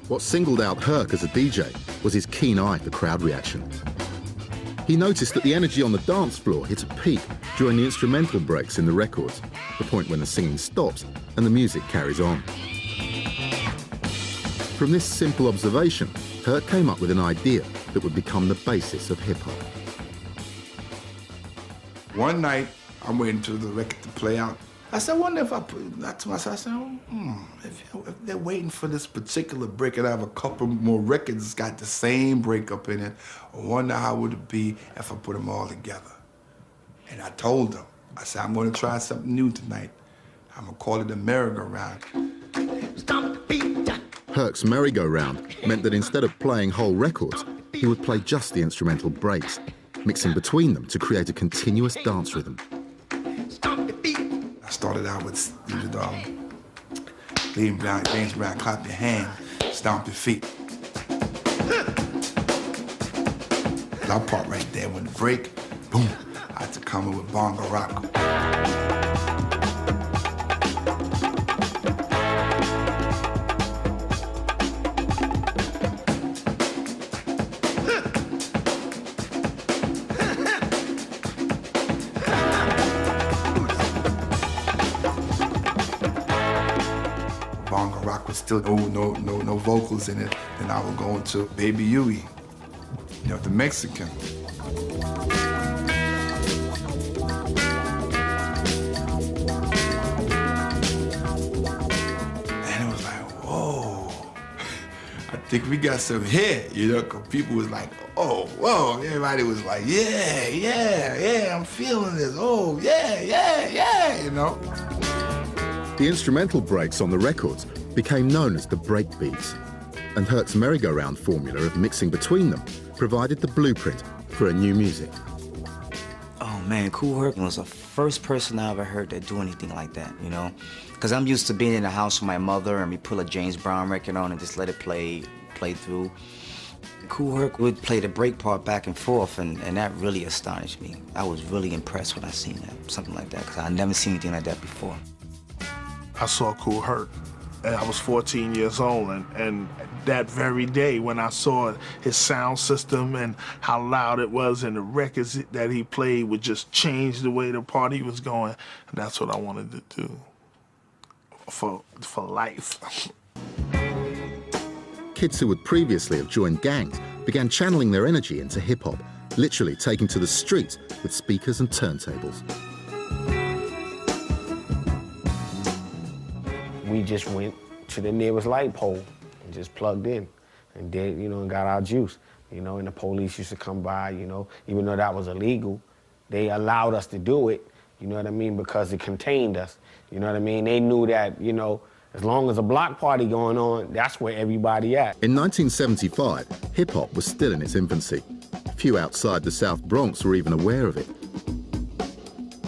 What singled out Herc as a DJ was his keen eye for crowd reaction. He noticed that the energy on the dance floor hit a peak during the instrumental breaks in the records, the point when the singing stops and the music carries on. From this simple observation, Herc came up with an idea that would become the basis of hip-hop. One night, I'm waiting for the record to play out. I said, I wonder if I put that to myself. I said, if they're waiting for this particular break and I have a couple more records that's got the same breakup in it, I wonder how would it be if I put them all together. And I told them, I said, I'm going to try something new tonight. I'm going to call it a merry-go-round. Herc's merry-go-round meant that instead of playing whole records, he would play just the instrumental breaks, mixing between them to create a continuous dance rhythm. I started out with James Brown, clap your hand, stomp your feet. That part right there, when the break, boom, I had to come in with bongo rock. Bongo rock was still no vocals in it. Then I would go into Baby Yui, the Mexican. And it was like, whoa, I think we got some hit, because people was like, oh, whoa. Everybody was like, yeah, I'm feeling this. Oh, yeah. The instrumental breaks on the records became known as the break beats, and Herc's merry-go-round formula of mixing between them provided the blueprint for a new music. Oh man, Kool Herc was the first person I ever heard that do anything like that, Because I'm used to being in the house with my mother and we pull a James Brown record on and just let it play through. Kool Herc would play the break part back and forth, and that really astonished me. I was really impressed when I seen that, something like that, because I'd never seen anything like that before. I saw Kool Herc, and I was 14 years old, and that very day when I saw his sound system and how loud it was and the records that he played would just change the way the party was going, and that's what I wanted to do for life. Kids who would previously have joined gangs began channeling their energy into hip-hop, literally taking to the streets with speakers and turntables. We just went to the nearest light pole and just plugged in and did, and got our juice, and the police used to come by, even though that was illegal. They allowed us to do it, because it contained us, They knew that, as long as a block party going on, that's where everybody at. In 1975, hip-hop was still in its infancy. Few outside the South Bronx were even aware of it.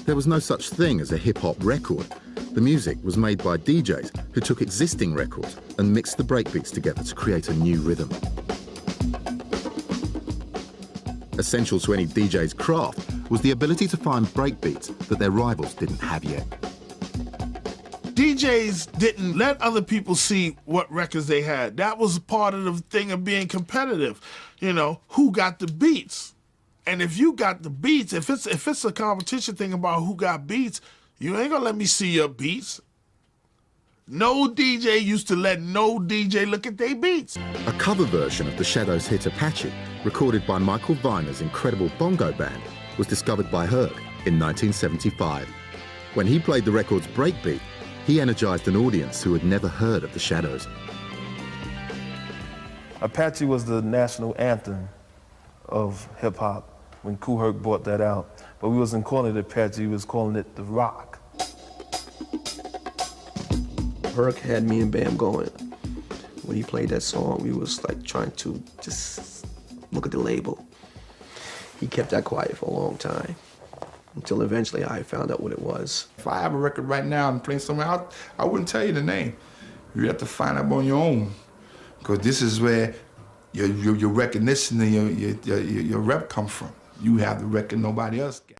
There was no such thing as a hip-hop record. The music was made by DJs who took existing records and mixed the breakbeats together to create a new rhythm. Essential to any DJ's craft was the ability to find breakbeats that their rivals didn't have yet. DJs didn't let other people see what records they had. That was part of the thing of being competitive. Who got the beats? And if you got the beats, if it's a competition thing about who got beats, you ain't gonna let me see your beats. No DJ used to let no DJ look at their beats. A cover version of the Shadows' hit Apache, recorded by Michael Viner's incredible bongo band, was discovered by Herc in 1975. When he played the record's breakbeat, he energized an audience who had never heard of the Shadows. Apache was the national anthem of hip-hop when Kool Herc brought that out. But we wasn't calling it Apache, we was calling it The Rock. Herc had me and Bam going. When he played that song, we was like trying to just look at the label. He kept that quiet for a long time, until eventually I found out what it was. If I have a record right now and playing somewhere else, I wouldn't tell you the name. You have to find out on your own, because this is where your recognition and your rep come from. You have the record nobody else gets.